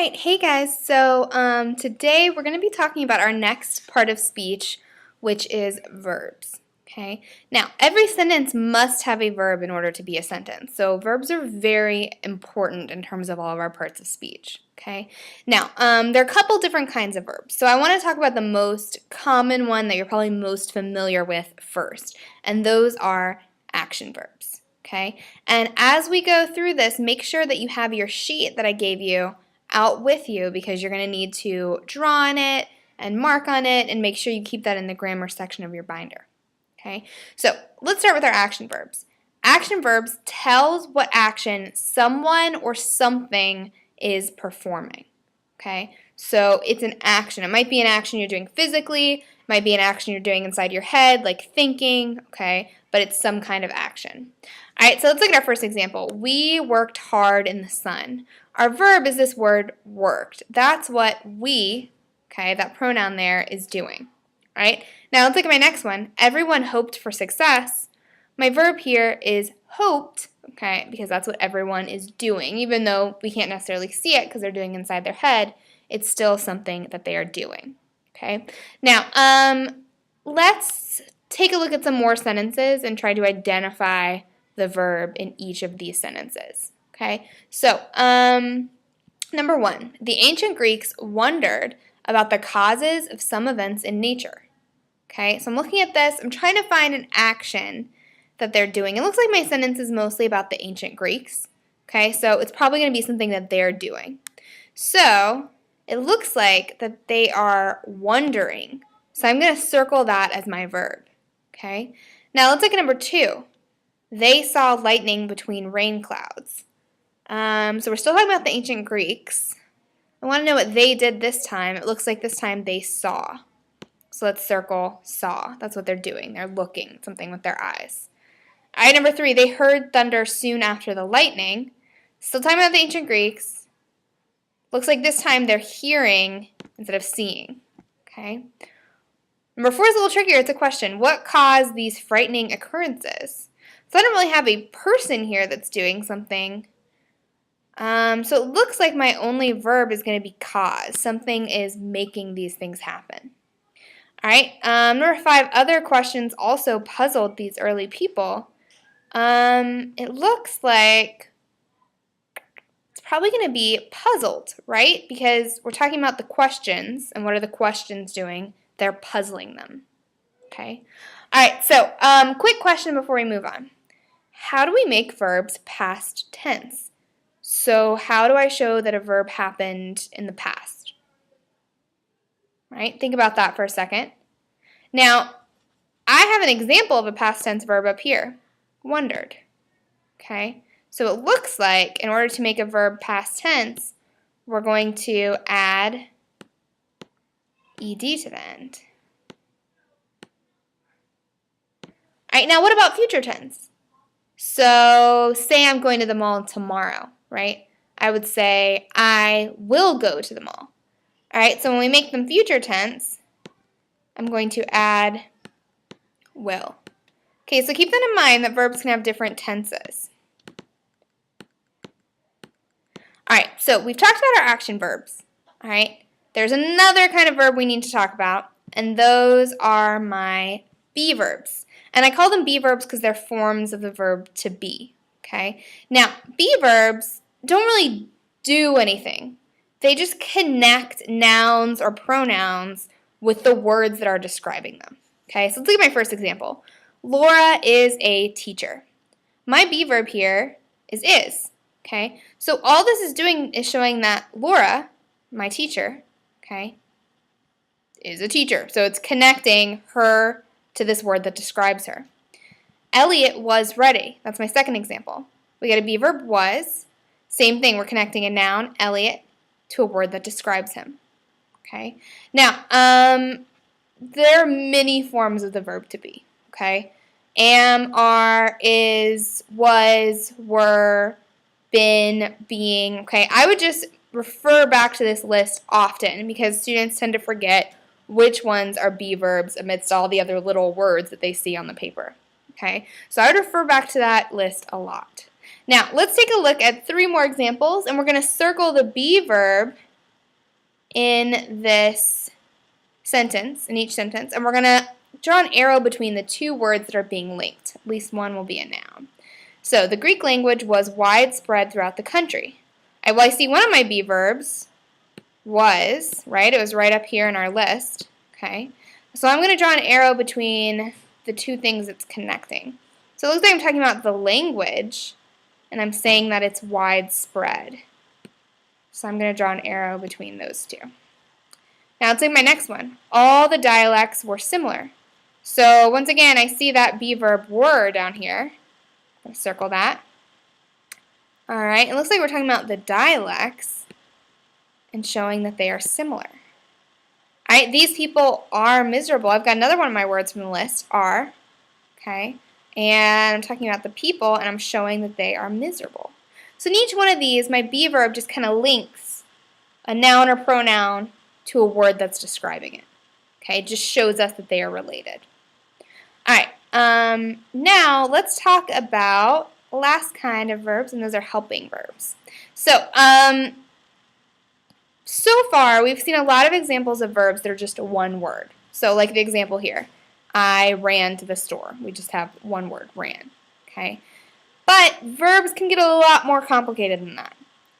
right, hey guys. So today we're going to be talking about our next part of speech, which is verbs. Okay. Now, every sentence must have a verb in order to be a sentence. So verbs are very important in terms of all of our parts of speech. Okay. Now, there are a couple different kinds of verbs. So I want to talk about the most common one that you're probably most familiar with first, and those are action verbs. Okay. And as we go through this, make sure that you have your sheet that I gave you out with you because you're going to need to draw on it and mark on it and make sure you keep that in the grammar section of your binder. Okay, so let's start with our action verbs. Action verbs tells what action someone or something is performing. Okay, so it's an action. It might be an action you're doing physically, it might be an action you're doing inside your head, like thinking, okay, but it's some kind of action. All right, so let's look at our first example. We worked hard in the sun. Our verb is this word worked. That's what we, okay, that pronoun there is doing. All right, now let's look at my next one. Everyone hoped for success. My verb here is hoped, okay, because that's what everyone is doing. Even though we can't necessarily see it because they're doing it inside their head, it's still something that they are doing. Okay, now let's take a look at some more sentences and try to identify the verb in each of these sentences. Okay, so number one, the ancient Greeks wondered about the causes of some events in nature. Okay, so I'm looking at this, I'm trying to find an action that they're doing. It looks like my sentence is mostly about the ancient Greeks. Okay, so it's probably going to be something that they're doing. So it looks like that they are wondering. So I'm going to circle that as my verb. Okay, now let's look at number two. They saw lightning between rain clouds. So we're still talking about the ancient Greeks. I want to know what they did this time. It looks like this time they saw. So let's circle saw. That's what they're doing. They're looking something with their eyes. All right, number three, they heard thunder soon after the lightning. Still talking about the ancient Greeks. Looks like this time they're hearing instead of seeing. Okay. Number four is a little trickier. It's a question. What caused these frightening occurrences? So I don't really have a person here that's doing something. So it looks like my only verb is going to be cause. Something is making these things happen. All right, number five, other questions also puzzled these early people. It looks like it's probably going to be puzzled, right? Because we're talking about the questions, and what are the questions doing? They're puzzling them, okay? All right, so quick question before we move on. How do we make verbs past tense? So how do I show that a verb happened in the past? Right? Think about that for a second. Now, I have an example of a past tense verb up here, wondered. Okay? So it looks like in order to make a verb past tense, we're going to add ed to the end. All right, now what about future tense? So say I'm going to the mall tomorrow, right? I would say I will go to the mall. All right, so when we make them future tense, I'm going to add will. Okay, so keep that in mind that verbs can have different tenses. All right, so we've talked about our action verbs. All right, there's another kind of verb we need to talk about, and those are my be verbs. And I call them be verbs because they're forms of the verb to be. Okay, now be verbs don't really do anything. They just connect nouns or pronouns with the words that are describing them. Okay, so let's look at my first example. Laura is a teacher. My be verb here is. Okay, so all this is doing is showing that Laura, my teacher, okay, is a teacher. So it's connecting her to this word that describes her. Elliot was ready. That's my second example. We got a be verb was. Same thing, we're connecting a noun, Elliot, to a word that describes him. Okay. Now, there are many forms of the verb to be. Okay. Am, are, is, was, were, been, being. Okay. I would just refer back to this list often because students tend to forget which ones are be verbs amidst all the other little words that they see on the paper. Okay. So I would refer back to that list a lot. Now, let's take a look at 3 more examples, and we're going to circle the be verb in this sentence, in each sentence, and we're going to draw an arrow between the two words that are being linked. At least one will be a noun. So the Greek language was widespread throughout the country. Well, I see one of my be verbs was, right? It was right up here in our list, okay? So I'm going to draw an arrow between the two things it's connecting. So it looks like I'm talking about the language, and I'm saying that it's widespread. So I'm going to draw an arrow between those two. Now let's take my next one. All the dialects were similar. So once again, I see that be verb were down here. I'm going to circle that. All right, it looks like we're talking about the dialects and showing that they are similar. All right, these people are miserable. I've got another one of my words from the list, are. Okay, and I'm talking about the people, and I'm showing that they are miserable. So in each one of these, my be verb just kind of links a noun or pronoun to a word that's describing it. Okay, it just shows us that they are related. All right, now let's talk about the last kind of verbs, and those are helping verbs. So, so far we've seen a lot of examples of verbs that are just one word. So like the example here, I ran to the store. We just have one word, ran. Okay, but verbs can get a lot more complicated than that.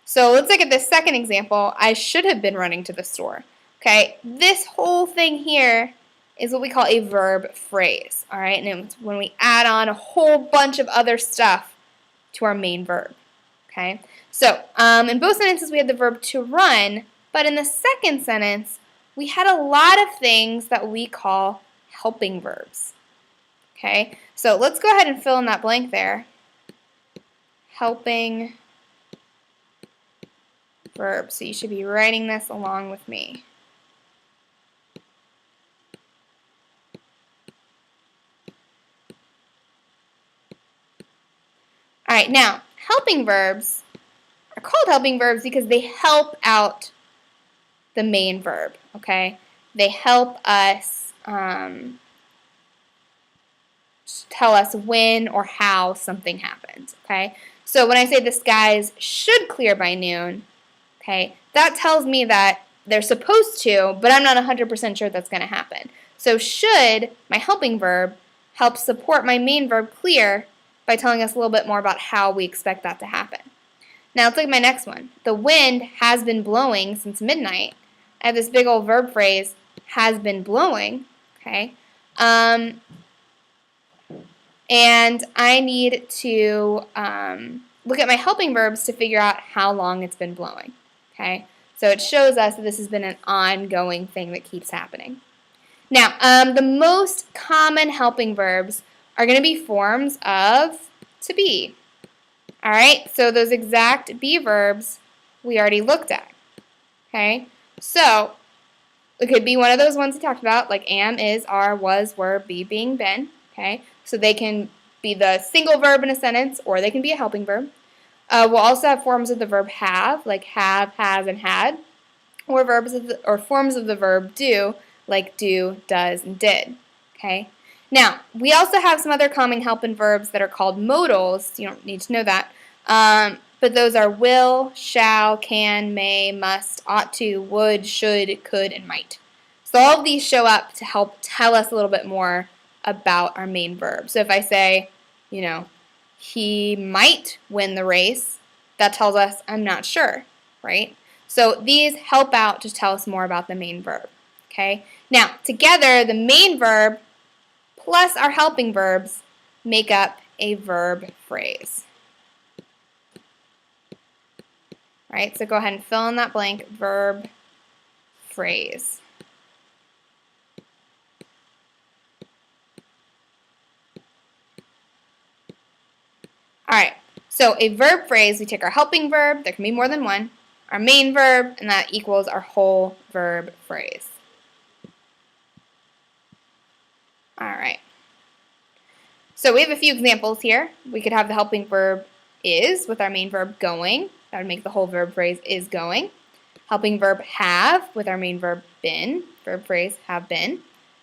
So let's look at this second example. I should have been running to the store. Okay, this whole thing here is what we call a verb phrase. All right, and it's when we add on a whole bunch of other stuff to our main verb. Okay, so in both sentences we had the verb to run, but in the second sentence we had a lot of things that we call helping verbs. Okay, so let's go ahead and fill in that blank there. Helping verbs. So you should be writing this along with me. All right, now, helping verbs are called helping verbs because they help out the main verb, okay? They help us tell us when or how something happens, okay? So when I say the skies should clear by noon, okay, that tells me that they're supposed to, but I'm not 100% sure that's going to happen. So should, my helping verb, help support my main verb clear by telling us a little bit more about how we expect that to happen. Now let's look at my next one. The wind has been blowing since midnight. I have this big old verb phrase, has been blowing, okay? And I need to look at my helping verbs to figure out how long it's been blowing, okay? So it shows us that this has been an ongoing thing that keeps happening. Now, the most common helping verbs are going to be forms of to be. All right, so those exact be verbs we already looked at. Okay, so it could be one of those ones we talked about, like am, is, are, was, were, be, being, been. Okay, so they can be the single verb in a sentence, or they can be a helping verb. We'll also have forms of the verb have, like have, has, and had, or forms of the verb do, like do, does, and did. Okay. Now, we also have some other common helping verbs that are called modals. You don't need to know that. But those are will, shall, can, may, must, ought to, would, should, could, and might. So all of these show up to help tell us a little bit more about our main verb. So if I say, you know, he might win the race, that tells us I'm not sure, right? So these help out to tell us more about the main verb. Okay. Now, together, the main verb plus our helping verbs make up a verb phrase. All right, so go ahead and fill in that blank, verb phrase. All right, so a verb phrase, we take our helping verb, there can be more than one, our main verb, and that equals our whole verb phrase. All right. So we have a few examples here. We could have the helping verb is with our main verb going. That would make the whole verb phrase is going. Helping verb have with our main verb been. Verb phrase have been.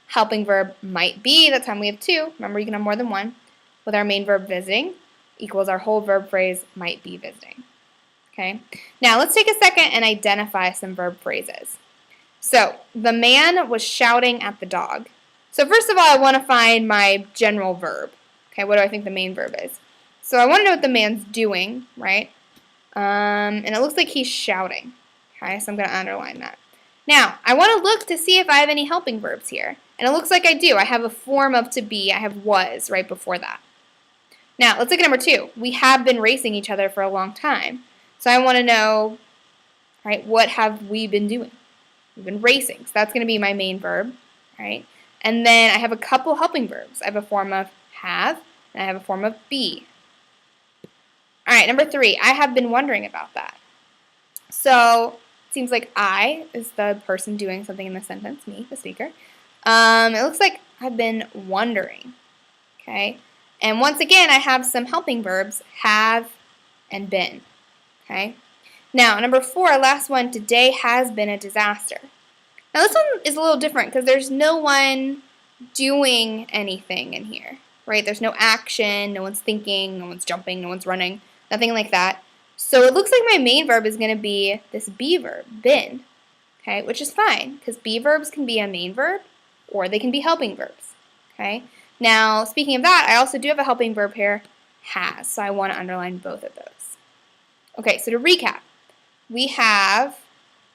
Helping verb might be. That time we have two. Remember, you can have more than one. With our main verb visiting equals our whole verb phrase might be visiting. Okay. Now let's take a second and identify some verb phrases. So the man was shouting at the dog. So first of all, I want to find my general verb. Okay, what do I think the main verb is? So I want to know what the man's doing, right? And it looks like he's shouting. Okay, so I'm going to underline that. Now, I want to look to see if I have any helping verbs here. And it looks like I do. I have a form of to be. I have was right before that. Now, let's look at number 2. We have been racing each other for a long time. So I want to know, right, what have we been doing? We've been racing. So that's going to be my main verb, right? And then I have a couple helping verbs. I have a form of have, and I have a form of be. All right, number 3, I have been wondering about that. So it seems like I is the person doing something in the sentence, me, the speaker. It looks like I've been wondering, okay? And once again, I have some helping verbs, have and been, okay? Now, number 4, last one, today has been a disaster. Now, this one is a little different because there's no one doing anything in here, right? There's no action, no one's thinking, no one's jumping, no one's running, nothing like that. So it looks like my main verb is going to be this be verb, been, okay, which is fine because be verbs can be a main verb or they can be helping verbs, okay? Now, speaking of that, I also do have a helping verb here, has, so I want to underline both of those. Okay, so to recap, we have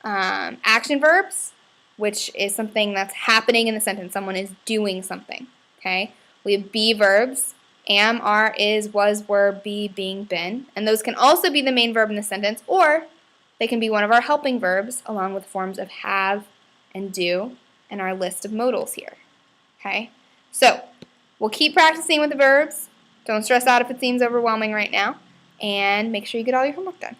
action verbs, which is something that's happening in the sentence. Someone is doing something, okay? We have be verbs, am, are, is, was, were, be, being, been. And those can also be the main verb in the sentence, or they can be one of our helping verbs along with forms of have and do and our list of modals here, okay? So we'll keep practicing with the verbs. Don't stress out if it seems overwhelming right now. And make sure you get all your homework done.